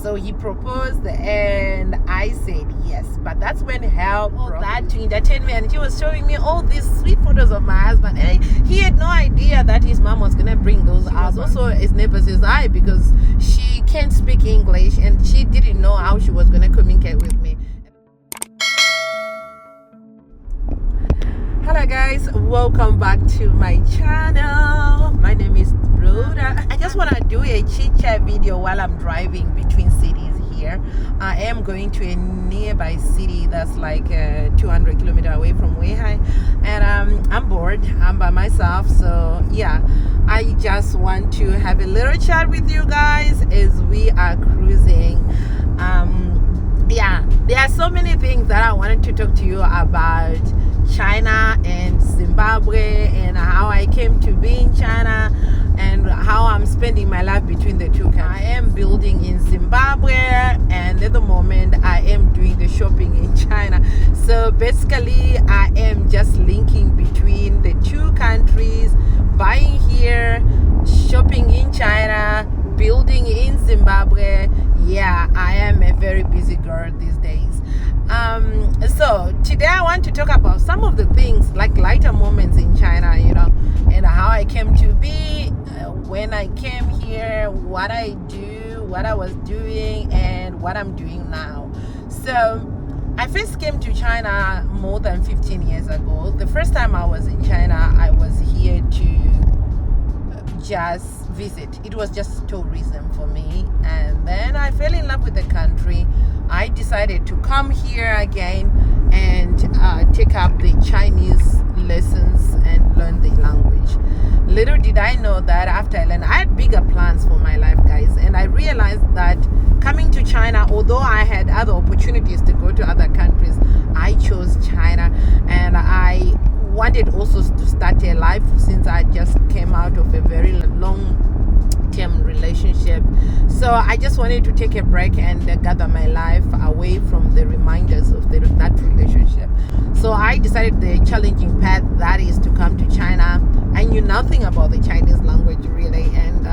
So he proposed and I said yes. But that's when hell broke that to entertain me, and he was showing me all these sweet photos of my husband, and he had no idea that his mom was gonna bring those out. Also his neighbor says hi because she can't speak English and she didn't know how she was gonna communicate with me. Hello guys, welcome back to my channel. My name is Rhoda. I just want to do a chit chat video while I'm driving between cities here. I am going to a nearby city that's like 200 kilometers away from Weihai, and I'm bored. I'm by myself, so yeah, I just want to have a little chat with you guys as we are cruising. Yeah, there are so many things that I wanted to talk to you about China and Zimbabwe, and how I came to be in China and how I'm spending my life between the two countries. I am building in Zimbabwe, and at the moment I am doing the shopping in China. So basically I am just linking between the two countries, buying here, shopping in China, building in Zimbabwe. Yeah, I am a very busy girl these days. So today I want to talk about some of the things, like lighter moments in China, you know, and how I came to be, when I came here, what I do, what I was doing, and what I'm doing now. So I first came to China more than 15 years ago. The first time I was in China, I was here to just visit. It was just tourism for me, and then I fell in love with the country. I decided to come here again and take up the Chinese lessons and learn the language. Little did I know that after I learned, I had bigger plans for my life, guys, and I realized that coming to China, although I had other opportunities to go to other countries, I chose China, and I wanted also to start a life since I just came out of a very long-term relationship. So I just wanted to take a break and gather my life away from the reminders of that relationship. So I decided the challenging path that is to come to China. I knew nothing about the Chinese language really, and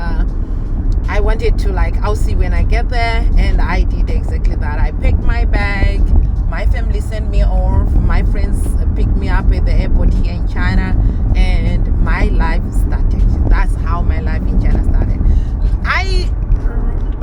I wanted to, like, I'll see when I get there, and I did exactly that. I packed my bag, my family sent me off, my friends picked me up at the airport here in China, and my life started. That's how my life in China started. I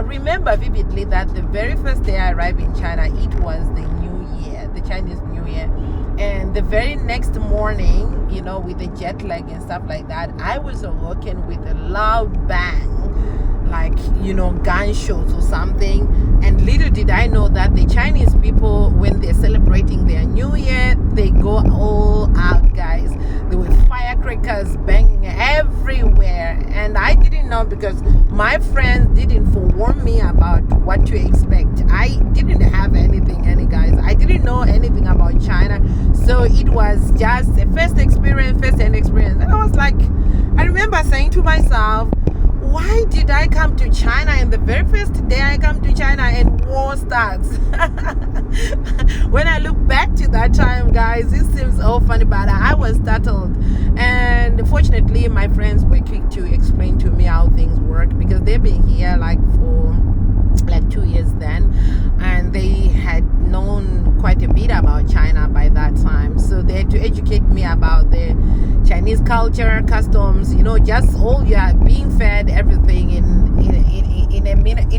remember vividly that the very first day I arrived in China, it was the New Year, the Chinese New Year. And the very next morning, you know, with the jet lag and stuff like that, I was awoken with a loud bang, like, you know, gunshots or something. And little did I know that the Chinese people, when they're celebrating their New Year, they go all out, guys. There were firecrackers banging everywhere, and I didn't know because my friends didn't forewarn me about what to expect. I didn't have anything, guys. I didn't know anything about China, so it was just a first-hand experience. And I was like, I remember saying to myself, why did I come to China, and the very first day I come to China and war starts? When I look back to that time, guys, it seems all funny, but I was startled. And fortunately, my friends were quick to explain to me how things work, because they've been here like for like 2 years then, and they had known quite a bit about China by that time. So they had to educate me about the Chinese culture, customs, you know, just all you are being fed everything in a minute.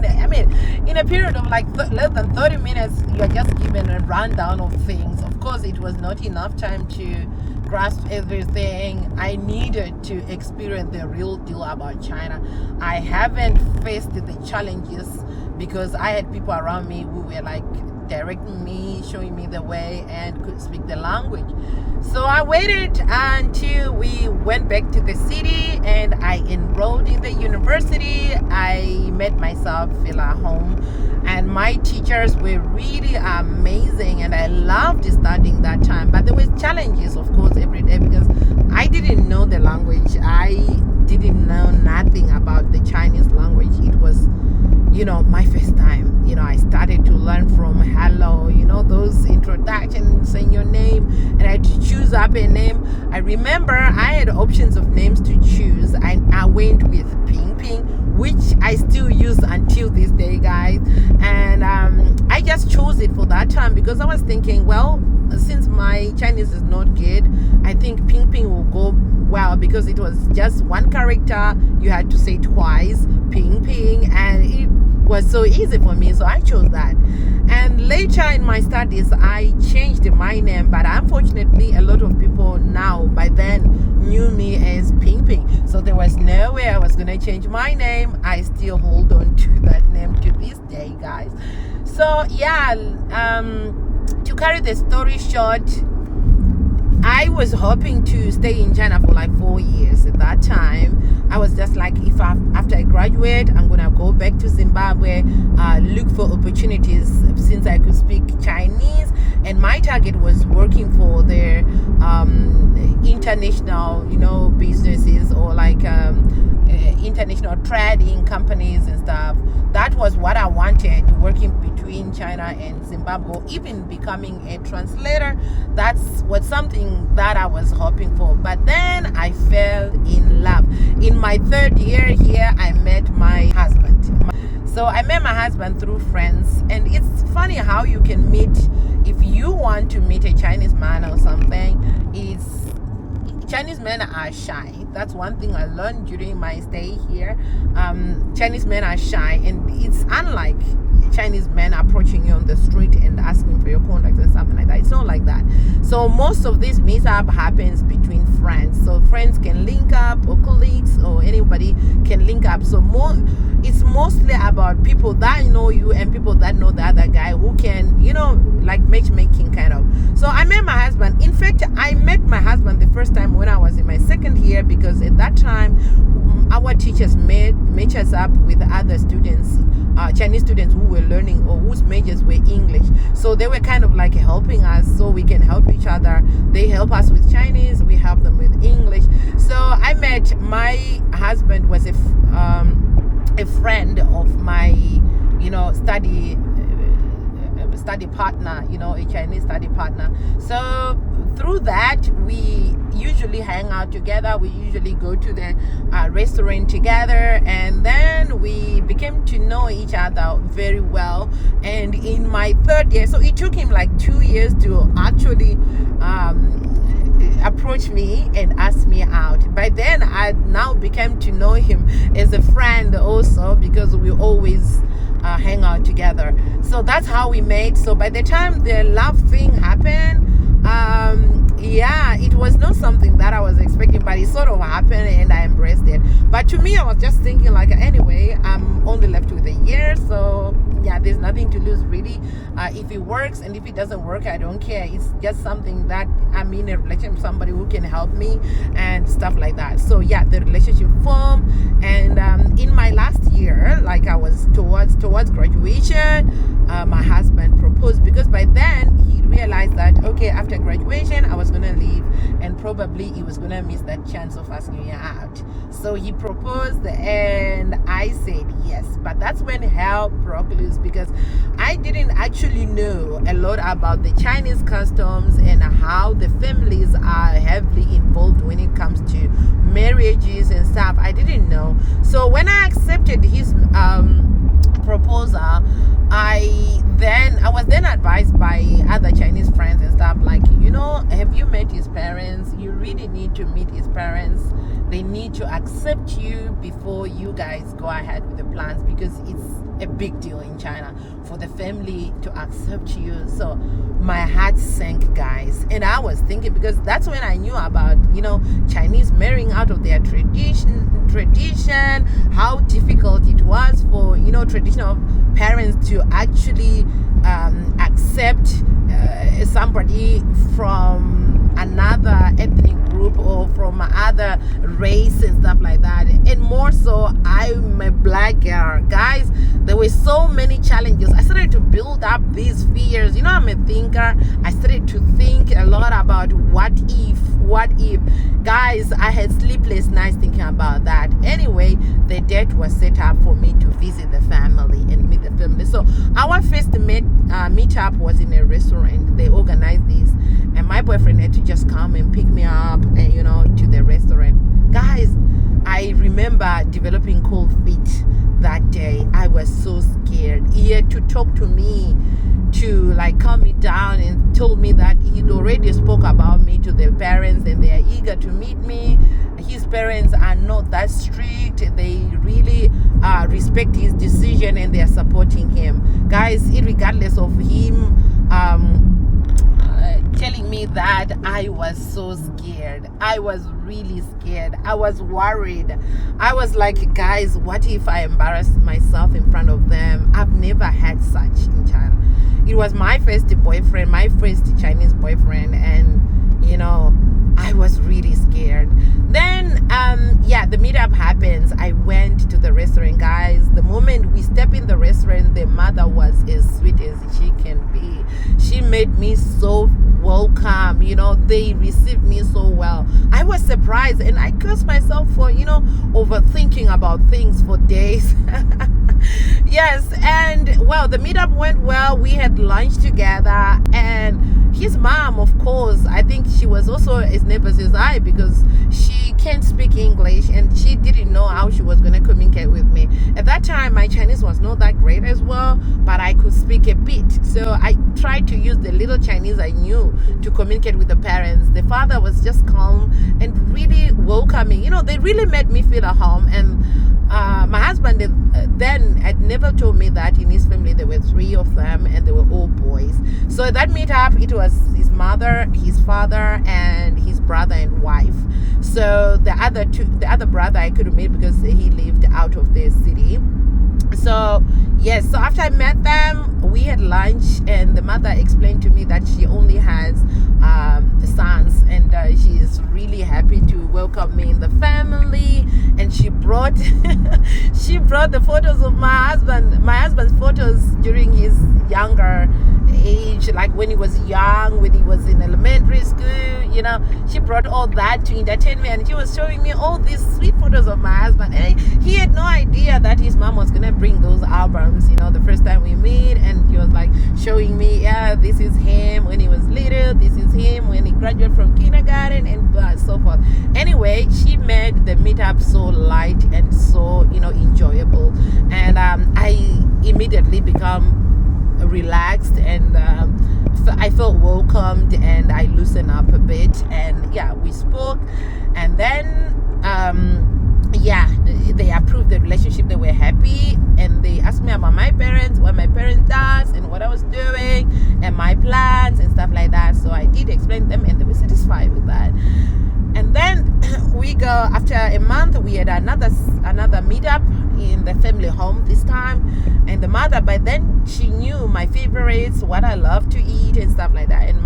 In a period of like less than 30 minutes, you are just given a rundown of things. Of course, it was not enough time to grasp everything. I needed to experience the real deal about China. I haven't faced the challenges because I had people around me who were like directing me, showing me the way, and could speak the language. So I waited until we went back to the city, and I enrolled in the university. I made myself feel at home, and my teachers were really amazing, and I loved studying that time. But there were challenges, of course, every day, because I didn't know the language. I didn't know nothing about the Chinese language. It was, you know, my first time. You know, I started to learn from hello, you know, those introductions, saying your name, and I had to choose up a name. I remember I had options of names to choose, and I went with Ping Ping, which I still use until this day, guys. time, because I was thinking, well, since my Chinese is not good, I think Ping Ping will go well, because it was just one character. You had to say twice, Ping Ping, and it was so easy for me, so I chose that. And later in my studies, I changed my name, but unfortunately a lot of people now by then knew me as Ping Ping, so there was no way I was gonna change my name. I still hold on to that name to this day, guys. So yeah, to carry the story short, I was hoping to stay in China for like 4 years. At that time, I was just like, after I graduate, I'm gonna go back to Zimbabwe, look for opportunities, since I could speak Chinese, and my target was working for their international, businesses, or like international trading companies and stuff. That was what I wanted, working between China and Zimbabwe, even becoming a translator. That's something that I was hoping for. But then I fell in love. In my 3rd year here, I met my husband. So I met my husband through friends, and it's funny how you can meet, if you want to meet a Chinese man or something, Chinese men are shy. That's one thing I learned during my stay here. Chinese men are shy, and it's unlike Chinese men approaching you on the street and asking for your contacts and something like that. It's not like that. So most of this meetup happens between friends. So friends can link up, or colleagues, or anybody can link up. So it's mostly about people that know you and people that know the other guy, who can, like matchmaking kind of. So I met my husband. In fact, I met my husband the first time when I was in my 2nd year, because at that time our teachers match us up with other students, Chinese students who were learning, or whose majors were English. So they were kind of like helping us, so we can help each other. They help us with Chinese, we help them with English. So I met my husband, was a friend of my study partner, a Chinese study partner. So through that, we usually hang out together. We usually go to the restaurant together, and then we became to know each other very well. And in my 3rd year, so it took him like 2 years to actually approach me and ask me out. By then, I now became to know him as a friend also, because we always hang out together. So that's how we met. So by the time the love thing happened, it was not something that I was expecting, but it sort of happened, and I embraced it. But to me, I was just thinking like, anyway, I'm only left with a year, so yeah, there's nothing to lose really. If it works, and if it doesn't work, I don't care. It's just something that I'm in a relationship with somebody who can help me and stuff like that. So yeah, the relationship formed, and in my last year, like I was towards graduation, my husband proposed, because by then he realized that, okay, after graduation I was gonna leave, and probably he was gonna miss that chance of asking me out. So he proposed, and I said yes. But that's when hell broke loose, because I didn't actually know a lot about the Chinese customs and how the families are heavily involved when it comes to marriages and stuff. I didn't know. So when I accepted his proposal, I was then advised by other Chinese friends and stuff, like, have you met his parents? You really need to meet his parents. They need to accept you before you guys go ahead with the plans, because it's a big deal in China for the family to accept you. So my heart sank, guys, and I was thinking, because that's when I knew about Chinese marrying out of their tradition, how difficult it was for traditional parents to actually accept somebody from another ethnic group or from other race and stuff like that. And more so, I'm a black girl, guys. There were so many challenges. I started to build up these fears. I'm a thinker. I started to think a lot about what if. Guys, I had sleepless nights thinking about that. Anyway, the date was set up for me to visit the family and meet the family. So our first meetup was in a restaurant. They organized this, and my boyfriend had to just come and pick me up and to the restaurant. Guys, I remember developing cold feet. that day. I was so scared. He had to talk to me to like calm me down, and told me that he'd already spoke about me to their parents and they are eager to meet me. His parents are not that strict. They really respect his decision and they are supporting him. Guys, regardless of him telling me that, I was so scared. I was really scared. I was worried. I was like, guys, what if I embarrass myself in front of them? I've never had such in China. It was my first boyfriend, my first Chinese boyfriend, and I was really scared. Then the meetup happens. I went to the restaurant, guys. The moment we step in the restaurant, the mother was as sweet as she can be. She made me so welcome. They received me so well. I was surprised, and I cursed myself for overthinking about things for days. Yes, and well, the meetup went well. We had lunch together, and his mom, of course, I think she was also as nervous as I, because she can't speak English and she didn't know how she was going to communicate with me. At that time, my Chinese was not that great as well, but I could speak a bit. So I tried to use the little Chinese I knew to communicate with the parents. The father was just calm and really welcoming. They really made me feel at home. And my husband then had never told me that in his family there were 3 of them and they were all boys. So at that meetup, it was his mother, his father, and his brother and wife. So the other brother I couldn't meet because he lived out of the city. So yes, so after I met them, we had lunch, and the mother explained to me that she only has sons, and she is really happy to welcome me in the family. And she brought the photos of my husband's photos during his younger age, like when he was young, when he was in elementary school. She brought all that to entertain me, and she was showing me all these sweet photos of my husband. And he had no idea that his mom was gonna bring those albums, the first time we meet. And he was like showing me, yeah, this is him when he was little, this is him when he graduated from kindergarten, and so forth. Anyway, she made the meetup so light and so enjoyable, and I immediately become relaxed, and I felt welcomed, and I loosened up a bit, and we spoke. And then they approved the relationship. They were happy, and they asked me about my parents, what my parents does, and what I was doing, and my plans and stuff like that. So I did explain them, and they were satisfied with that. And then we go, after a month, we had another meetup in the family home this time. And the mother, by then, she knew my favorites, what I love to eat and stuff like that. And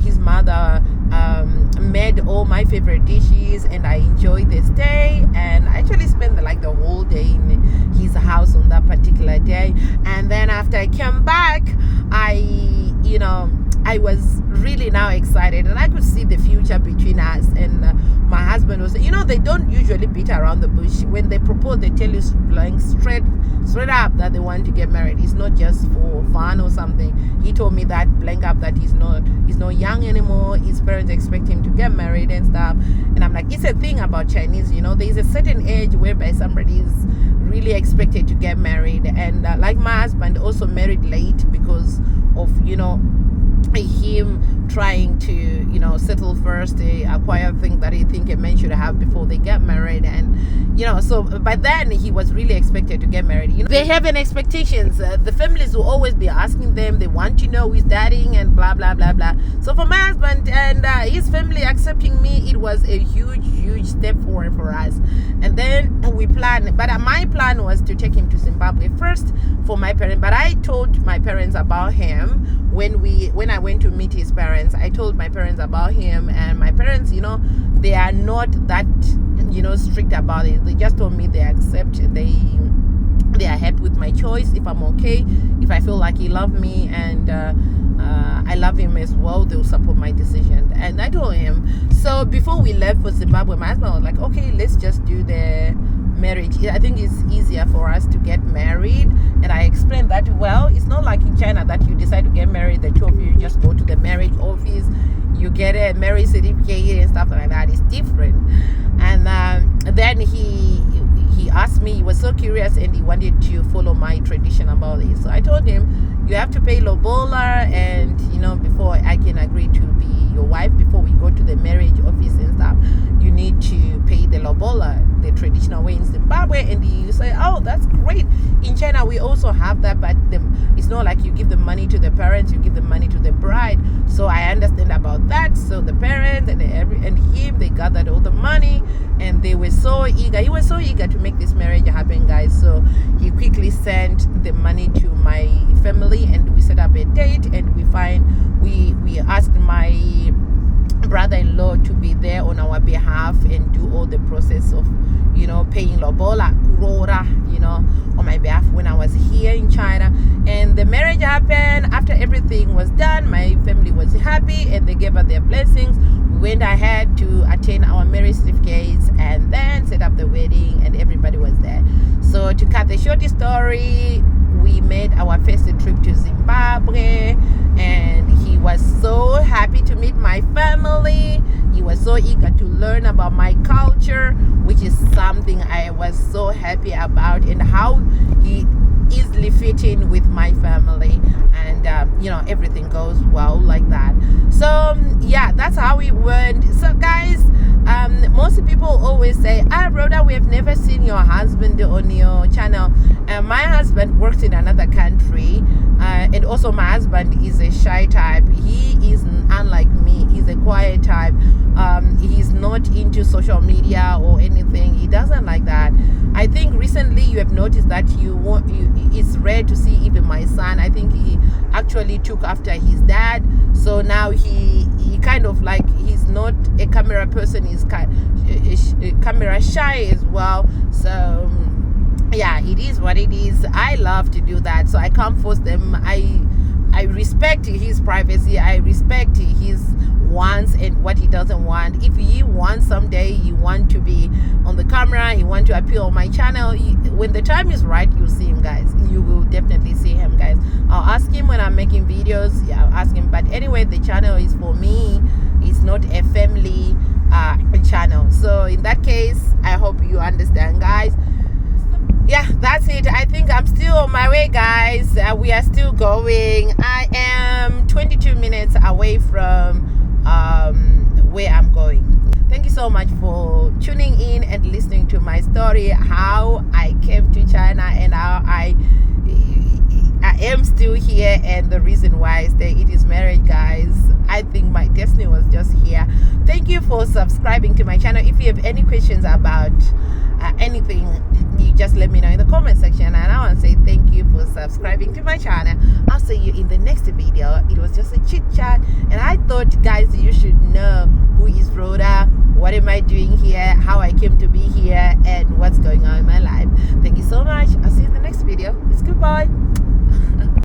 his mother made all my favorite dishes, and I enjoyed the stay. And I actually spent the whole day in his house on that particular day. And then after I came back, I was really now excited, and I could see the future between us. And my husband was, they don't usually beat around the bush. When they propose, they tell you straight up that they want to get married. It's not just for fun or something. He told me that blank up that he's not young anymore. His parents expect him to get married and stuff. And I'm like, it's a thing about Chinese, there's a certain age whereby somebody is really expected to get married. And like my husband also married late because of him trying to settle first, acquire things that he think a man should have before they get married. And so by then he was really expected to get married. They have an expectations. The families will always be asking them, they want to know who's dating and blah blah blah blah. So for my husband and his family accepting me, it was a huge step forward for us. And then we planned, but my plan was to take him to Zimbabwe first for my parents. But I told my parents about him when I went to meet his parents. I told my parents about him, and my parents, they are not that strict about it. They just told me they accept. They are happy with my choice. If I'm okay, if I feel like he loved me and I love him as well, they'll support my decision. And I told him. So before we left for Zimbabwe, my husband was like, okay, let's just do the marriage. I think it's easier for us to get married. And I explained that, well, it's not like in China that you decide to get married, the two of you just go to the marriage office, you get a marriage certificate and stuff like that. It's different. And then he he asked me, he was so curious and he wanted to follow my tradition about it. So I told him, you have to pay lobola, and before I can agree to be your wife, before we go to the marriage office and stuff, you need to pay the lobola, the traditional way in Zimbabwe. And he said, oh, that's great. In China we also have that, but it's not like you give the money to the parents, you give the money to the bride. So I understand about that. So the parents and him, they gathered all the money, and they were so eager. He was so eager to make this marriage happen, guys. So he quickly sent the money to my family, and we set up a date, and we asked my brother-in-law to be there on our behalf and do all the process of paying lobola kurora on my behalf when I was here in China. And the marriage happened. After everything was done, my family was happy and they gave us their blessings. We went ahead to attend our marriage certificates and then set up the wedding, and everybody was there. So to cut the short story, we made our first trip to Zimbabwe, and he was so happy to meet my family. He was so eager to learn about my culture, which is something I was so happy about, and how he easily fit in with my family, and everything goes well like that. So yeah, that's how it went. So guys, most people always say, Rhoda, we have never seen your husband on your channel. My husband works in another country, and also my husband is a shy type. He is unlike me. He's a quiet type. He's not into social media or anything. He doesn't like that. I think recently you have noticed that it's rare to see even my son. I think he actually took after his dad, so now he kind of like, he's not a camera person, he's camera shy as well. So yeah, it is what it is. I love to do that, so I can't force them. I respect his privacy, I respect his wants and what he doesn't want. If he wants someday, he want to be on the camera, he want to appear on my channel, when the time is right, you'll see him, guys. You will definitely see him, guys. I'll ask him when I'm making videos. Yeah, I'll ask him. But anyway, the channel is for me. It's not a family channel. So in that case, I hope you understand, guys. Yeah, that's it. I think I'm still on my way, guys. We are still going. I am 22 minutes away from where I'm going. Thank you so much for tuning in and listening to my story, how I came to China and how I am still here, and the reason why I stay. It is marriage, guys. I think my destiny was just here. Thank you for subscribing to my channel. If you have any questions about anything, you just let me know in the comment section, and I want to say thank you for subscribing to my channel. I'll see you in the next video. It was just a chit chat, and I thought, guys, you should know who is Rhoda, what am I doing here, how I came to be here, and what's going on in my life.